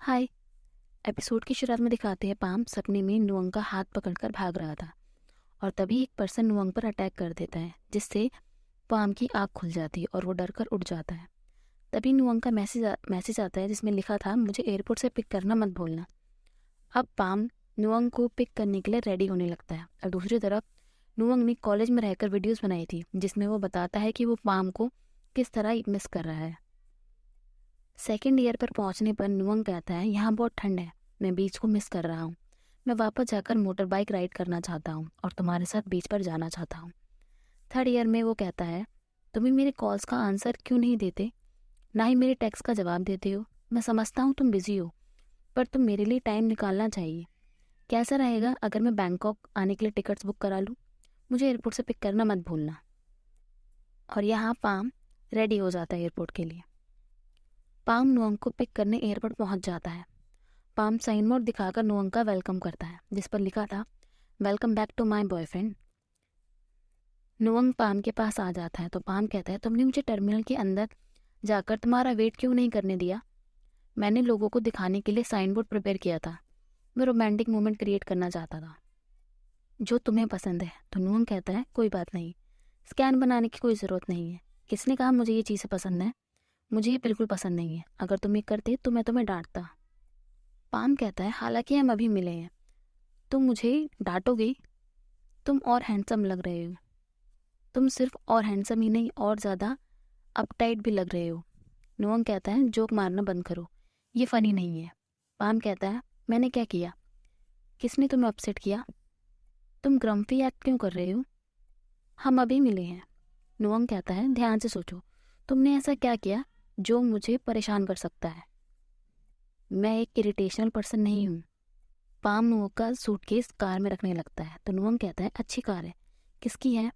हाय। Episode की शुरुआत में दिखाते हैं पाम सपने में नुअंग का हाथ पकड़कर भाग रहा था और तभी एक पर्सन नुअंग पर अटैक कर देता है जिससे पाम की आँख खुल जाती है और वो डर कर उठ जाता है। तभी नुअंग का मैसेज आता है जिसमें लिखा था, मुझे एयरपोर्ट से पिक करना मत भूलना। अब पाम नुअंग को पिक करने के लिए रेडी होने लगता है और दूसरी तरफ नुअंग ने कॉलेज में रहकर वीडियोज़ बनाई थी जिसमें वो बताता है कि वो पाम को किस तरह मिस कर रहा है। सेकेंड ईयर पर पहुंचने पर नुअंग कहता है, यहाँ बहुत ठंड है, मैं बीच को मिस कर रहा हूँ। मैं वापस जाकर मोटर बाइक राइड करना चाहता हूँ और तुम्हारे साथ बीच पर जाना चाहता हूँ। थर्ड ईयर में वो कहता है, तुम्हें मेरे कॉल्स का आंसर क्यों नहीं देते, ना ही मेरे टेक्स्ट का जवाब देते हो। मैं समझता हूँ तुम बिजी हो, पर तुम मेरे लिए टाइम निकालना चाहिए। कैसा रहेगा अगर मैं बैंकॉक आने के लिए टिकट्स बुक करा लूँ? मुझे एयरपोर्ट से पिक करना मत भूलना। और यहाँ पाम रेडी हो जाता है एयरपोर्ट के लिए। पाम नुअंग को पिक करने एयरपोर्ट पहुंच जाता है। पाम साइन बोर्ड दिखाकर नुअंग का वेलकम करता है जिस पर लिखा था, welcome back to my boyfriend. Nuang Pam के पास आ जाता है तो पाम कहता है, तुमने मुझे टर्मिनल के अंदर जाकर तुम्हारा वेट क्यों नहीं करने दिया? मैंने लोगों को दिखाने के लिए साइन बोर्ड प्रिपेयर किया था। मैं रोमांटिक मोमेंट क्रिएट करना चाहता था जो तुम्हें पसंद है। तो नुअंग कहता है, कोई बात नहीं, स्कैन बनाने की कोई ज़रूरत नहीं है। किसने कहा मुझे ये चीज़ें पसंद है? मुझे ये बिल्कुल पसंद नहीं है। अगर तुम ये करते तो मैं तुम्हें डांटता। पाम कहता है, हालांकि हम अभी मिले हैं, तुम मुझे डांटोगे? तुम और हैंडसम लग रहे हो। तुम सिर्फ और हैंडसम ही नहीं, और ज़्यादा अपटाइट भी लग रहे हो। नुअंग कहता है, जोक मारना बंद करो, ये फ़नी नहीं है। पाम कहता है, मैंने क्या किया? किसने तुम्हें अपसेट किया? तुम ग्रम्फी एक्ट क्यों कर रहे हो? हम अभी मिले हैं। नुअंग कहता है, ध्यान से सोचो, तुमने ऐसा क्या किया जो मुझे परेशान कर सकता है? मैं एक इरिटेशनल पर्सन नहीं हूँ। पाम नुअंग का सूटकेस कार में रखने लगता है तो नुअंग कहता है, अच्छी कार है, किसकी है?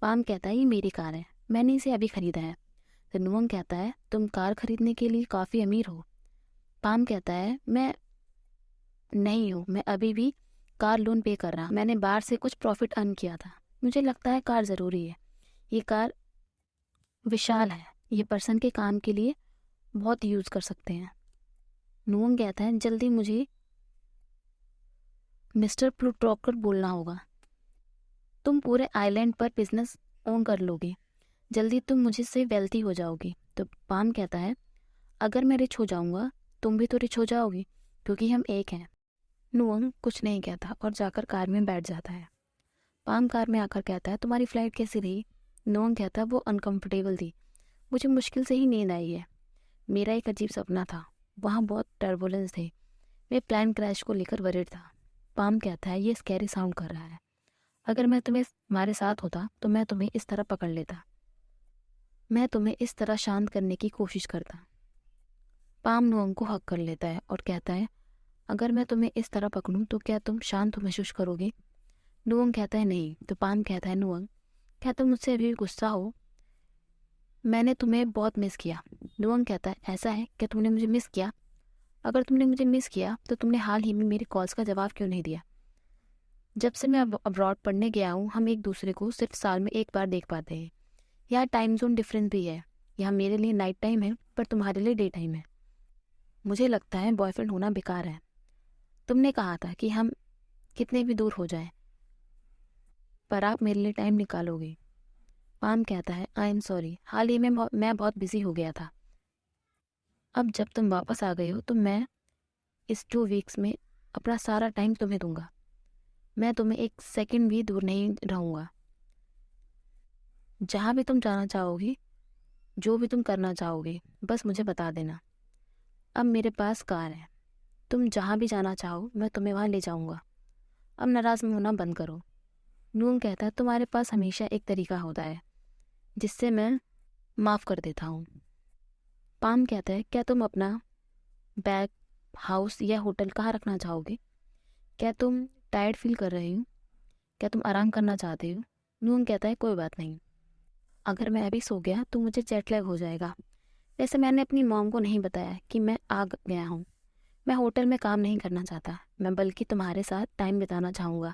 पाम कहता है, ये मेरी कार है, मैंने इसे अभी खरीदा है। तो नुअंग कहता है, तुम कार खरीदने के लिए काफ़ी अमीर हो। पाम कहता है, मैं नहीं हूँ, मैं अभी भी कार लोन पे कर रहा, मैंने बाहर से कुछ प्रॉफिट अर्न किया था। मुझे लगता है कार ज़रूरी है। ये कार विशाल है, ये पर्सन के काम के लिए बहुत यूज़ कर सकते हैं। नुअंग कहता है, जल्दी मुझे मिस्टर प्लूटोकर बोलना होगा। तुम पूरे आइलैंड पर बिजनेस ओन कर लोगे, जल्दी तुम मुझे से वेल्थी हो जाओगी। तो पाम कहता है, अगर मैं रिच हो जाऊंगा तुम भी तो रिच हो जाओगी, क्योंकि हम एक हैं। नुअंग कुछ नहीं कहता और जाकर कार में बैठ जाता है। पाम कार में आकर कहता है, तुम्हारी फ्लाइट कैसी रही? नुअंग कहता है, वो अनकंफर्टेबल थी, मुझे मुश्किल से ही नींद आई है। मेरा एक अजीब सपना था, वहाँ बहुत टर्बुलेंस थे, मैं प्लान क्रैश को लेकर वरीड था। पाम कहता है, ये स्कैरी साउंड कर रहा है, अगर मैं तुम्हारे साथ होता तो मैं तुम्हें इस तरह पकड़ लेता, मैं तुम्हें इस तरह शांत करने की कोशिश करता। पाम नुअंग को हक कर लेता है और कहता है, अगर मैं तुम्हें इस तरह पकड़ूं तो क्या तुम शांत महसूस करोगे? नुअंग कहता है, नहीं। तो पाम कहता है, नुअंग, क्या तुम मुझसे अभी भी गुस्सा हो? मैंने तुम्हें बहुत मिस किया। नुअंग कहता है, ऐसा है क्या, तुमने मुझे मिस किया? अगर तुमने मुझे मिस किया तो तुमने हाल ही में मेरे कॉल्स का जवाब क्यों नहीं दिया? जब से मैं अब्रॉड पढ़ने गया हूँ हम एक दूसरे को सिर्फ साल में एक बार देख पाते हैं। यहाँ टाइम जोन डिफरेंस भी है, यहाँ मेरे लिए नाइट टाइम है पर तुम्हारे लिए डे टाइम है। मुझे लगता है बॉयफ्रेंड होना बेकार है। तुमने कहा था कि हम कितने भी दूर हो जाएं पर आप मेरे लिए टाइम निकालोगे। पाम कहता है, आई एम सॉरी, हाल ही में मैं बहुत बिजी हो गया था। अब जब तुम वापस आ गए हो तो मैं इस 2 वीक्स में अपना सारा टाइम तुम्हें दूंगा। मैं तुम्हें एक सेकंड भी दूर नहीं रहूँगा। जहाँ भी तुम जाना चाहोगी, जो भी तुम करना चाहोगे, बस मुझे बता देना। अब मेरे पास कार है, तुम जहाँ भी जाना चाहो मैं तुम्हें वहाँ ले जाऊँगा। अब नाराज़ होना बंद करो। नून कहता है, तुम्हारे पास हमेशा एक तरीका होता है जिससे मैं माफ़ कर देता हूँ। पाम कहता है, क्या तुम अपना बैग हाउस या होटल कहाँ रखना चाहोगे? क्या तुम टायर्ड फील कर रहे हो? क्या तुम आराम करना चाहते हो? नून कहता है, कोई बात नहीं, अगर मैं अभी सो गया तो मुझे जेट लैग हो जाएगा। वैसे मैंने अपनी मॉम को नहीं बताया कि मैं आ गया हूँ। मैं होटल में काम नहीं करना चाहता, मैं बल्कि तुम्हारे साथ टाइम बिताना चाहूँगा।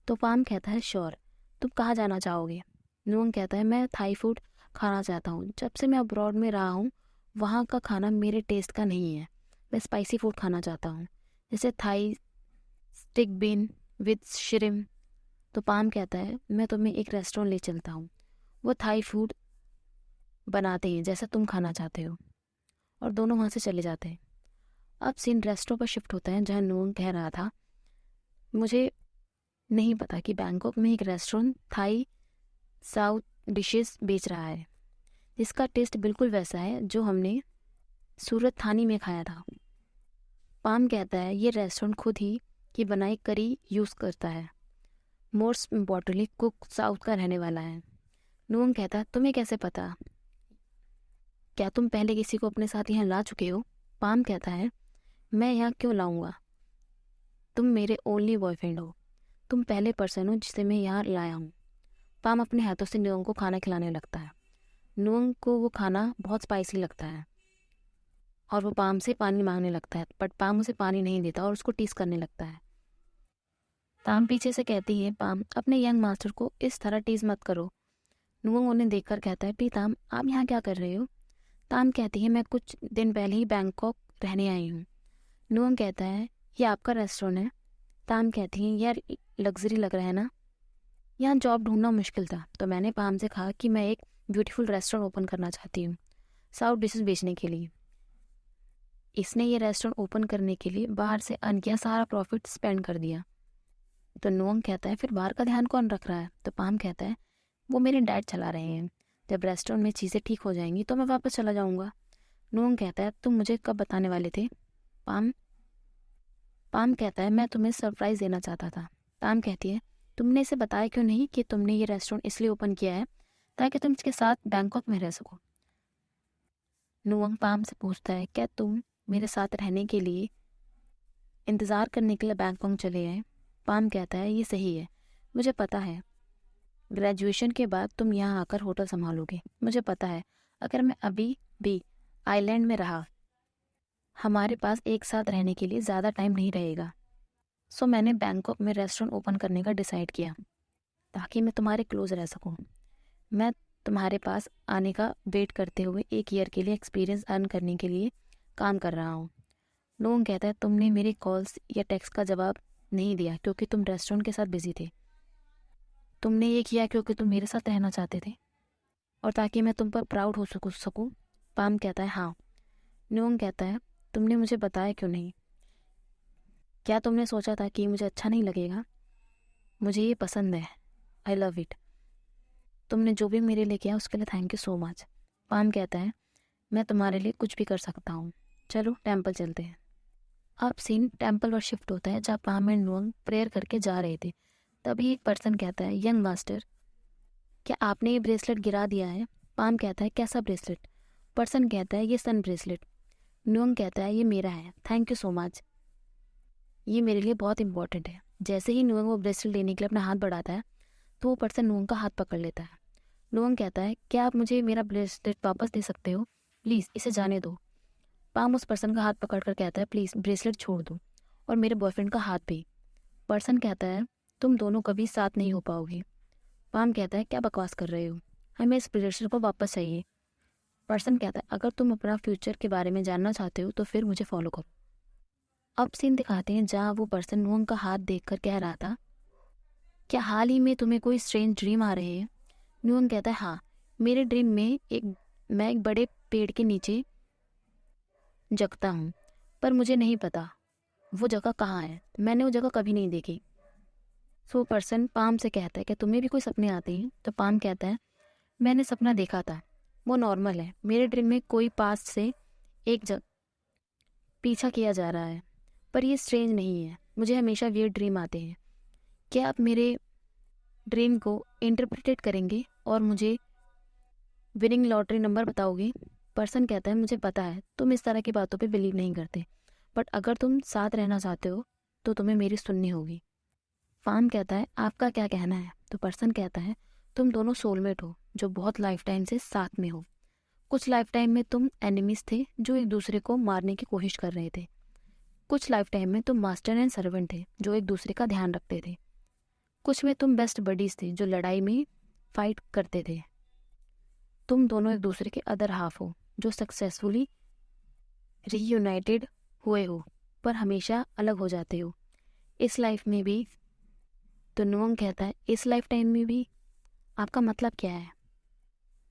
तो पाम कहता है, श्योर, तुम कहाँ जाना चाहोगे? नून कहता है, मैं थाई फूड खाना चाहता हूँ। जब से मैं अब्रॉड में रहा हूँ वहाँ का खाना मेरे टेस्ट का नहीं है। मैं स्पाइसी फूड खाना चाहता हूँ, जैसे Thai stick bean with shrimp. तो पाम कहता है मैं तुम्हें एक रेस्टोरेंट ले चलता हूँ, वो थाई फूड बनाते हैं जैसा तुम खाना चाहते हो। और दोनों वहाँ से चले जाते हैं। अब सीन रेस्टोरेंट पर शिफ्ट होता है जहाँ नुअंग कह रहा था मुझे नहीं पता कि बैंकॉक में एक रेस्टोरेंट थाई साउथ डिशेस बेच रहा है जिसका टेस्ट बिल्कुल वैसा है जो हमने सूरत थानी में खाया था। पाम कहता है ये रेस्टोरेंट खुद ही की बनाई करी यूज़ करता है, मोस्ट इम्पॉर्टेंटली कुक साउथ का रहने वाला है। नुअंग कहता है तुम्हें कैसे पता, क्या तुम पहले किसी को अपने साथ यहाँ ला चुके हो? पाम कहता है मैं यहाँ क्यों लाऊंगा, तुम मेरे ओनली बॉयफ्रेंड हो, तुम पहले पर्सन हो जिसे मैं यहाँ लाया हूँ। पाम अपने हाथों से नुअंग को खाना खिलाने लगता है। नुअंग को वो खाना बहुत स्पाइसी लगता है और वो पाम से पानी मांगने लगता है, बट पाम उसे पानी नहीं देता और उसको टीस करने लगता है। पाम पीछे से कहती है पाम अपने यंग मास्टर को इस तरह टीज मत करो। नुअंग उन्हें देखकर कहता है प्रीताम आप यहाँ क्या कर रहे हो? ताम कहती है मैं कुछ दिन पहले ही बैंकॉक रहने आई हूँ। नुअंग कहता है ये आपका रेस्टोरेंट है? ताम कहती है यार लग्जरी लग रहा है ना, यहाँ जॉब ढूंढना मुश्किल था तो मैंने पाम से कहा कि मैं एक ब्यूटीफुल रेस्टोरेंट ओपन करना चाहती हूँ साउथ डिशेस बेचने के लिए। इसने ये रेस्टोरेंट ओपन करने के लिए बाहर से अर्न किया सारा प्रॉफिट स्पेंड कर दिया। तो नुअंग कहता है फिर बाहर का ध्यान कौन रख रहा है? तो पाम कहता है वो मेरे डैड चला रहे हैं, जब रेस्टोरेंट में चीज़ें ठीक हो जाएंगी तो मैं वापस चला जाऊंगा। नुअंग कहता है तुम मुझे कब बताने वाले थे? पाम पाम कहता है मैं तुम्हें सरप्राइज़ देना चाहता था। पाम कहती है तुमने इसे बताया क्यों नहीं कि तुमने ये रेस्टोरेंट इसलिए ओपन किया है ताकि तुम इसके साथ बैंकॉक में रह सको। नुअंग पाम से पूछता है क्या तुम मेरे साथ रहने के लिए इंतज़ार करने के लिए बैंकॉक चले आए? पाम कहता है ये सही है, मुझे पता है ग्रेजुएशन के बाद तुम यहाँ आकर होटल संभालोगे, मुझे पता है अगर मैं अभी भी आइलैंड में रहा हमारे पास एक साथ रहने के लिए ज़्यादा टाइम नहीं रहेगा। सो मैंने बैंकॉक में रेस्टोरेंट ओपन करने का डिसाइड किया ताकि मैं तुम्हारे क्लोज रह सकूं। मैं तुम्हारे पास आने का वेट करते हुए 1 ईयर के लिए एक्सपीरियंस अर्न करने के लिए काम कर रहा हूँ। लोग कहता है तुमने मेरी कॉल्स या टेक्स्ट का जवाब नहीं दिया क्योंकि तुम रेस्टोरेंट के साथ बिजी थे, तुमने ये किया क्योंकि तुम मेरे साथ रहना चाहते थे और ताकि मैं तुम पर प्राउड हो सकूं। पाम कहता है हाँ। न्योंग कहता है तुमने मुझे बताया क्यों नहीं? क्या तुमने सोचा था कि मुझे अच्छा नहीं लगेगा? मुझे ये पसंद है, आई लव इट। तुमने जो भी मेरे लिए किया उसके लिए thank you so much. Palm कहता है मैं तुम्हारे लिए कुछ भी कर सकता हूँ, चलो टेम्पल चलते हैं। अब सीन टेम्पल पर शिफ्ट होता है जहाँ पाम एंड नुअंग प्रेयर करके जा रहे थे। तभी एक पर्सन कहता है यंग मास्टर क्या आपने ये ब्रेसलेट गिरा दिया है? पाम कहता है कैसा ब्रेसलेट? पर्सन कहता है ये सन ब्रेसलेट। नुअंग कहता है ये मेरा है, थैंक यू सो मच, ये मेरे लिए बहुत इंपॉर्टेंट है। जैसे ही नुअंग वो ब्रेसलेट लेने के लिए अपना हाथ बढ़ाता है तो वो पर्सन नुअंग का हाथ पकड़ लेता है। नुअंग कहता है क्या आप मुझे मेरा ब्रेसलेट वापस दे सकते हो? प्लीज़ इसे जाने दो। पाम उस पर्सन का हाथ पकड़ कर कहता है प्लीज़ ब्रेसलेट छोड़ दो और मेरे बॉयफ्रेंड का हाथ भी। पर्सन कहता है तुम दोनों कभी साथ नहीं हो पाओगे। पाम कहता है क्या बकवास कर रहे हो, हमें इस ब्रेसलेट को वापस चाहिए। पर्सन कहता है अगर तुम अपना फ्यूचर के बारे में जानना चाहते हो तो फिर मुझे फॉलो करो। अब सीन दिखाते हैं जहाँ वो पर्सन नुअंग का हाथ देखकर कह रहा था क्या हाल ही में तुम्हें कोई स्ट्रेंज ड्रीम आ रहे हैं? नुअंग कहता है हाँ, मेरे ड्रीम में मैं एक बड़े पेड़ के नीचे जगता हूँ, पर मुझे नहीं पता वो जगह कहाँ है, मैंने वो जगह कभी नहीं देखी। सो पर्सन पाम से कहता है कि तुम्हें भी कोई सपने आते हैं? तो पाम कहता है मैंने सपना देखा था, वो नॉर्मल है, मेरे ड्रीम में कोई पास्ट से एक जगह पीछा किया जा रहा है, पर ये स्ट्रेंज नहीं है, मुझे हमेशा वियर्ड ड्रीम आते हैं। क्या आप मेरे ड्रीम को इंटरप्रिटेट करेंगे और मुझे विनिंग लॉटरी नंबर बताओगे? पर्सन कहता है मुझे पता है तुम इस तरह की बातों पे बिलीव नहीं करते, बट अगर तुम साथ रहना चाहते हो तो तुम्हें मेरी सुननी होगी। पाम कहता है आपका क्या कहना है? तो पर्सन कहता है तुम दोनों सोलमेट हो जो बहुत लाइफ टाइम से साथ में हो। कुछ लाइफ टाइम में तुम एनिमीज थे जो एक दूसरे को मारने की कोशिश कर रहे थे, कुछ लाइफ टाइम में तुम मास्टर एंड सर्वेंट थे जो एक दूसरे का ध्यान रखते थे, कुछ में तुम बेस्ट बडीज थे जो लड़ाई में फाइट करते थे। तुम दोनों एक दूसरे के अदर हाफ हो जो सक्सेसफुली रीयूनाइटेड हुए हो पर हमेशा अलग हो जाते हो, इस लाइफ में भी। तो नुअंग कहता है इस लाइफ टाइम में भी? आपका मतलब क्या है?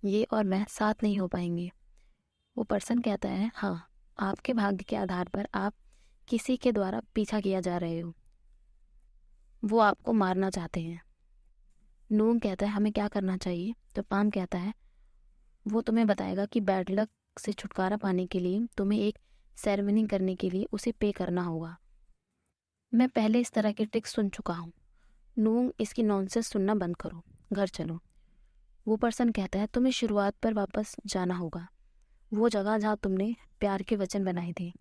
ये और मैं साथ नहीं हो पाएंगे। वो पर्सन कहता है हाँ, आपके भाग्य के आधार पर आप किसी के द्वारा पीछा किया जा रहे हो, वो आपको मारना चाहते हैं। नुअंग कहता है हमें क्या करना चाहिए? तो पाम कहता है वो तुम्हें बताएगा कि बैड लक से छुटकारा पाने के लिए तुम्हें एक सेरेमनी करने के लिए उसे पे करना होगा। मैं पहले इस तरह के ट्रिक्स सुन चुका हूँ। नुअंग इसकी नॉनसेंस सुनना बंद करो, घर चलो। वो पर्सन कहता है तुम्हें शुरुआत पर वापस जाना होगा, वो जगह जहाँ तुमने प्यार के वचन बनाए थे।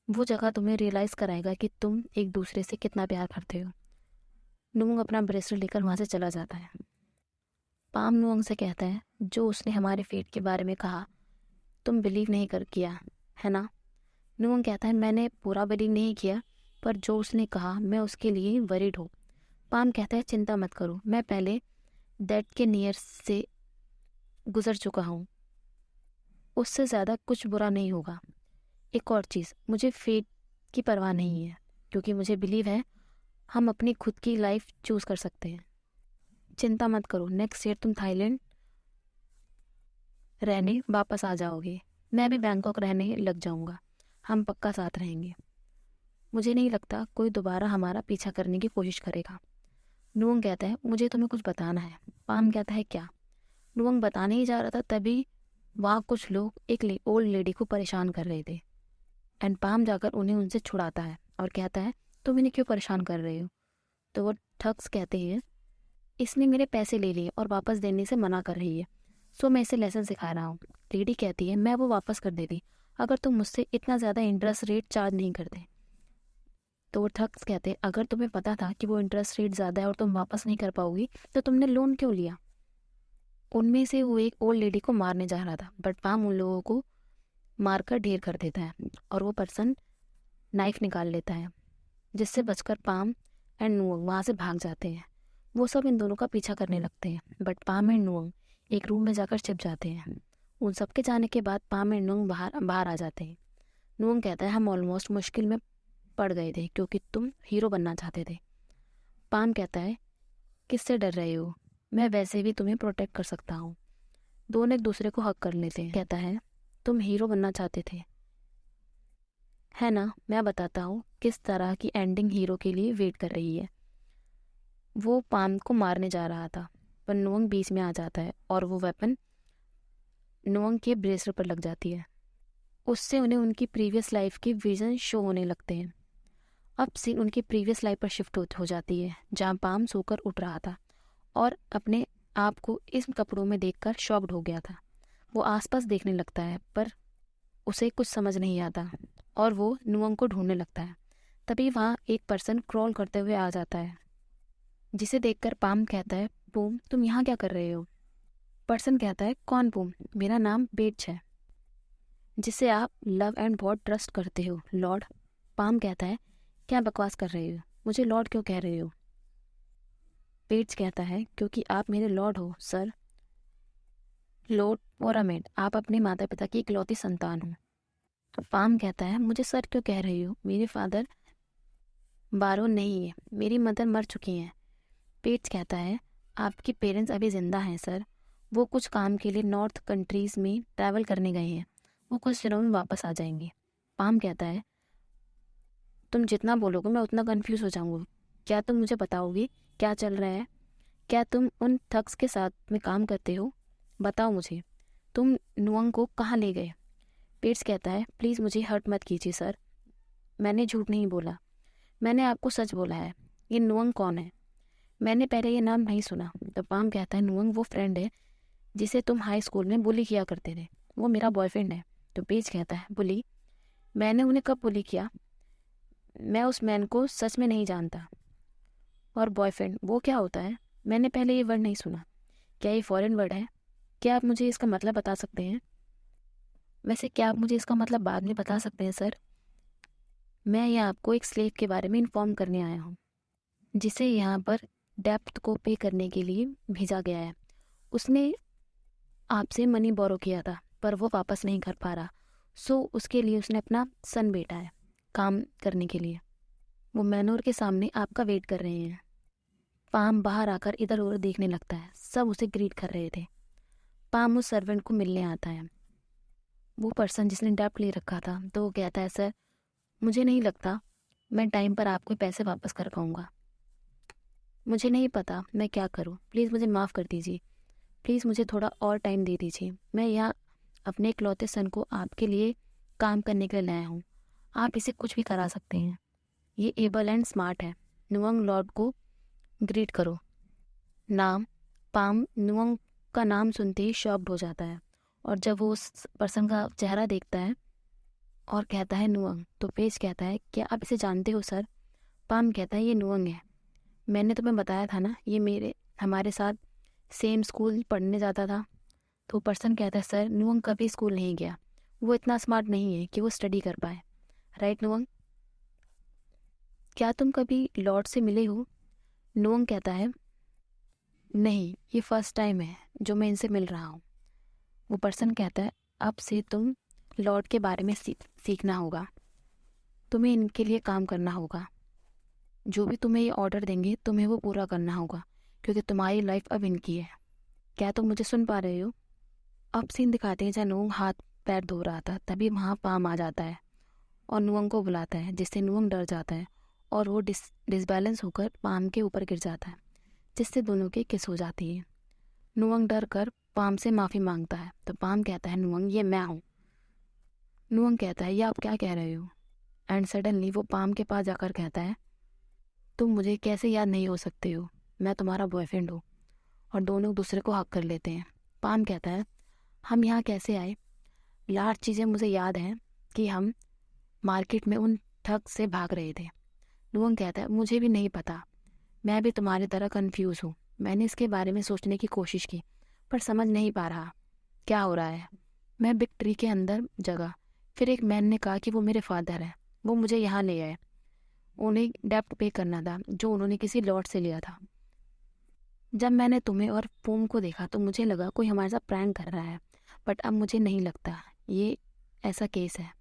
वो जगह तुम्हें रियलाइज़ कराएगा कि तुम एक दूसरे से कितना प्यार करते हो। नुअंग अपना ब्रेसलेट लेकर वहाँ से चला जाता है। पाम नुअंग से कहता है जो उसने हमारे फेट के बारे में कहा तुम बिलीव नहीं कर किया है ना? नुअंग कहता है मैंने पूरा बिलीव नहीं किया, पर जो उसने कहा मैं उसके लिए वरीड हूँ। पाम कहता है चिंता मत करो, मैं पहले डेथ के नियर से गुजर चुका हूँ, उससे ज़्यादा कुछ बुरा नहीं होगा। एक और चीज़, मुझे फेट की परवाह नहीं है, क्योंकि मुझे बिलीव है हम अपनी खुद की लाइफ चूज़ कर सकते हैं। चिंता मत करो, नेक्स्ट ईयर तुम थाईलैंड रहने वापस आ जाओगे, मैं भी बैंकॉक रहने लग जाऊंगा, हम पक्का साथ रहेंगे। मुझे नहीं लगता कोई दोबारा हमारा पीछा करने की कोशिश करेगा। नुअंग कहता है मुझे तुम्हें कुछ बताना है। पाम कहता है क्या? नुअंग बताने ही जा रहा था तभी वहाँ कुछ लोग एक ओल्ड लेडी को परेशान कर रहे थे। एंड पाम जाकर उन्हें उनसे छुड़ाता है और कहता है तुम इन्हें क्यों परेशान कर रहे हो? तो वो ठग्स कहते हैं इसने मेरे पैसे ले लिए और वापस देने से मना कर रही है, सो मैं इसे लेसन सिखा रहा हूँ। लेडी कहती है मैं वो वापस कर देती अगर तुम मुझसे इतना ज़्यादा इंटरेस्ट रेट चार्ज नहीं करते। तो वो ठग्स कहते हैं अगर तुम्हें पता था कि वो इंटरेस्ट रेट ज़्यादा है और तुम वापस नहीं कर पाओगी तो तुमने लोन क्यों लिया? उनमें से वो एक ओल्ड लेडी को मारने जा रहा था, बट पाम उन लोगों को मारकर ढेर कर देता है और वो पर्सन नाइफ निकाल लेता है, जिससे बचकर पाम एंड नुअंग वहाँ से भाग जाते हैं। वो सब इन दोनों का पीछा करने लगते हैं, बट पाम एंड नुअंग एक रूम में जाकर छिप जाते हैं। उन सब के जाने के बाद पाम एंड नुअंग बाहर आ जाते हैं। नुअंग कहता है हम ऑलमोस्ट मुश्किल में पड़ गए थे क्योंकि तुम हीरो बनना चाहते थे। पाम कहता है किससे डर रहे हो, मैं वैसे भी तुम्हें प्रोटेक्ट कर सकता हूँ। दोनों एक दूसरे को हक कर लेते हैं। कहता है तुम हीरो बनना चाहते थे है ना? मैं बताता हूँ किस तरह की एंडिंग हीरो के लिए वेट कर रही है। वो पाम को मारने जा रहा था पर नुअंग बीच में आ जाता है और वो वेपन नुअंग के ब्रेसलेट पर लग जाती है। उससे उन्हें उनकी प्रीवियस लाइफ के विजन शो होने लगते हैं। अब सीन उनकी प्रीवियस लाइफ पर शिफ्ट हो जाती है जहाँ पाम सोकर उठ रहा था और अपने आप को इस कपड़ों में देखकर शॉक्ड हो गया था। वो आसपास देखने लगता है पर उसे कुछ समझ नहीं आता और वो नुअंग को ढूंढने लगता है। तभी वहाँ एक पर्सन क्रॉल करते हुए आ जाता है, जिसे देखकर पाम कहता है पूम तुम यहाँ क्या कर रहे हो? पर्सन कहता है कौन पूम? मेरा नाम बेट्स है, जिसे आप लव एंड बहुत ट्रस्ट करते हो, लॉर्ड। पाम कहता है क्या बकवास कर रहे हो, मुझे लॉर्ड क्यों कह रहे हो? बेट्स कहता है क्योंकि आप मेरे लॉर्ड हो सर। लॉर्ड ओरामेड, आप अपने माता पिता की इकलौती संतान हो। तो पाम कहता है मुझे सर क्यों कह रही हो, मेरे फादर बारोन नहीं है, मेरी मदर मर चुकी हैं। पेट्स कहता है आपके पेरेंट्स अभी ज़िंदा हैं सर, वो कुछ काम के लिए नॉर्थ कंट्रीज़ में ट्रैवल करने गए हैं, वो कुछ दिनों में वापस आ जाएंगे। पाम कहता है तुम जितना बोलोगे मैं उतना कंफ्यूज हो जाऊंगा, क्या तुम मुझे बताओगी क्या चल रहा है? क्या तुम उन थग्स के साथ में काम करते हो? बताओ मुझे, तुम नुअंग को कहाँ ले गए? पेट्स कहता है प्लीज़ मुझे हर्ट मत कीजिए सर, मैंने झूठ नहीं बोला, मैंने आपको सच बोला है। ये नुअंग कौन है? मैंने पहले ये नाम नहीं सुना। तो पाम कहता है नुअंग वो फ्रेंड है जिसे तुम हाई स्कूल में बुली किया करते थे, वो मेरा बॉयफ्रेंड है। तो पेज कहता है बुली? मैंने उन्हें कब बुली किया? मैं उस मैन को सच में नहीं जानता। और बॉयफ्रेंड वो क्या होता है? मैंने पहले ये वर्ड नहीं सुना, क्या ये फॉरेन वर्ड है? क्या आप मुझे इसका मतलब बता सकते हैं? वैसे क्या आप मुझे इसका मतलब बाद में बता सकते हैं सर? मैं यहाँ आपको एक स्लेव के बारे में इन्फॉर्म करने आया हूँ, जिसे यहाँ पर डेप्थ को पे करने के लिए भेजा गया है। उसने आपसे मनी बोरो किया था पर वो वापस नहीं कर पा रहा, सो उसके लिए उसने अपना सन बेटा है। काम करने के लिए। वो मैनोर के सामने आपका वेट कर रहे हैं। पाम बाहर आकर इधर उधर देखने लगता है। सब उसे ग्रीट कर रहे थे। पाम उस सर्वेंट को मिलने आता है, वो पर्सन जिसने डेब्ट ले रखा था। तो वो कहता है, सर मुझे नहीं लगता मैं टाइम पर आपको पैसे वापस कर पाऊँगा। मुझे नहीं पता मैं क्या करूँ, प्लीज़ मुझे माफ़ कर दीजिए, प्लीज़ मुझे थोड़ा और टाइम दे दीजिए। मैं यहाँ अपने इकलौते सन को आपके लिए काम करने के लिए लाया हूँ, आप इसे कुछ भी करा सकते हैं। ये एबल एंड स्मार्ट है। नुअंग लॉर्ड को ग्रीट करो। नाम पाम नुअंग का नाम सुनते ही शॉक्ड हो जाता है, और जब वो उस पर्सन का चेहरा देखता है और कहता है नुअंग, तो पेज कहता है, क्या आप इसे जानते हो सर? पाम कहता है, ये नुअंग है, मैंने तुम्हें बताया था ना, ये हमारे साथ सेम स्कूल पढ़ने जाता था। तो पर्सन कहता है, सर नुअंग कभी स्कूल नहीं गया, वो इतना स्मार्ट नहीं है कि वो स्टडी कर पाए। राइट नुअंग, क्या तुम कभी लॉर्ड से मिले हो? नुअंग कहता है, नहीं, ये फर्स्ट टाइम है जो मैं इनसे मिल रहा हूँ। वो पर्सन कहता है, अब से तुम लॉर्ड के बारे में सीखना होगा, तुम्हें इनके लिए काम करना होगा, जो भी तुम्हें ये ऑर्डर देंगे तुम्हें वो पूरा करना होगा, क्योंकि तुम्हारी लाइफ अब इनकी है। क्या तुम मुझे सुन पा रहे हो? अब सीन दिखाते हैं जहाँ नुअंग हाथ पैर धो रहा था, तभी वहाँ पाम आ जाता है और नुअंग को बुलाता है, जिससे नुअंग डर जाता है और वो डिसबैलेंस होकर पाम के ऊपर गिर जाता है, जिससे दोनों की किस हो जाती है। नुअंग डर कर पाम से माफ़ी मांगता है, तो पाम कहता है, नुअंग ये मैं हूँ। नुअंग कहता है, ये आप क्या कह रहे हो? एंड सडनली वो पाम के पास जाकर कहता है, तुम मुझे कैसे याद नहीं हो सकते हो, मैं तुम्हारा बॉयफ्रेंड हूँ। और दोनों दूसरे को हक कर लेते हैं। पाम कहता है, हम यहाँ कैसे आए? लार्ज चीज़ें मुझे याद हैं कि हम मार्केट में उन ठग से भाग रहे थे। नुअंग कहता है, मुझे भी नहीं पता, मैं भी तुम्हारी तरह कंफ्यूज हूँ। मैंने इसके बारे में सोचने की कोशिश की, पर समझ नहीं पा रहा क्या हो रहा है। मैं बिग ट्री के अंदर जगह, फिर एक मैन ने कहा कि वो मेरे फादर हैं, वो मुझे यहाँ ले आए। उन्हें डेप्ट पे करना था जो उन्होंने किसी लॉट से लिया था। जब मैंने तुम्हें और पोम को देखा तो मुझे लगा कोई हमारे साथ प्रैंक कर रहा है, बट अब मुझे नहीं लगता ये ऐसा केस है।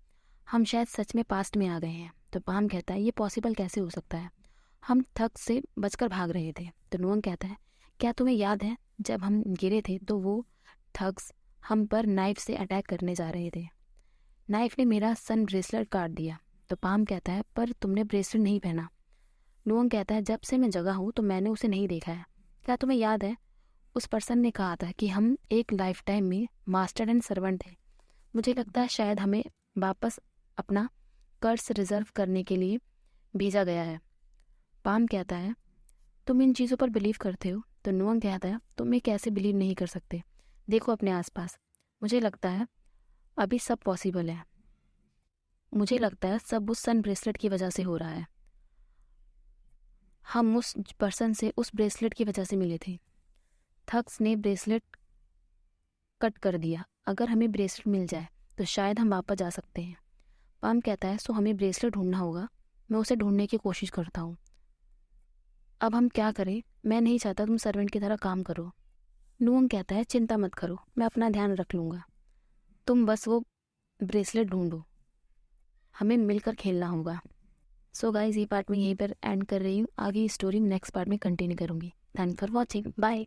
हम शायद सच में पास्ट में आ गए हैं। तो पाम कहता है, ये पॉसिबल कैसे हो सकता है? हम थक से बचकर भाग रहे थे। तो नुअंग कहता है, क्या तुम्हें याद है जब हम गिरे थे तो वो थग्स हम पर नाइफ से अटैक करने जा रहे थे? नाइफ ने मेरा सन ब्रेसलेट काट दिया। तो पाम कहता है, पर तुमने ब्रेसलेट नहीं पहना। नुअंग कहता है, जब से मैं जगा हूँ तो मैंने उसे नहीं देखा है। क्या तुम्हें याद है उस पर्सन ने कहा था कि हम एक लाइफ टाइम में मास्टर एंड सर्वेंट थे? मुझे लगता है शायद हमें वापस अपना कर्ज रिजर्व करने के लिए भेजा गया है। पाम कहता है, तुम इन चीज़ों पर बिलीव करते हो? तो नुअंग कहता है, तुम ये कैसे बिलीव नहीं कर सकते? देखो अपने आसपास, मुझे लगता है अभी सब पॉसिबल है। मुझे लगता है सब उस सन ब्रेसलेट की वजह से हो रहा है। हम उस पर्सन से उस ब्रेसलेट की वजह से मिले थे। थग्स ने ब्रेसलेट कट कर दिया। अगर हमें ब्रेसलेट मिल जाए तो शायद हम वापस जा सकते हैं। पाम कहता है, सो हमें ब्रेसलेट ढूंढना होगा। मैं उसे ढूंढने की कोशिश करता हूँ। अब हम क्या करें? मैं नहीं चाहता तुम सर्वेंट की तरह काम करो। नुअंग कहता है, चिंता मत करो, मैं अपना ध्यान रख लूँगा, तुम बस वो ब्रेसलेट ढूंढो, हमें मिलकर खेलना होगा। सो गाइज, ये पार्ट में यहीं पर एंड कर रही हूँ। आगे स्टोरी नेक्स्ट पार्ट में कंटिन्यू करूँगी। Thanks for watching, bye.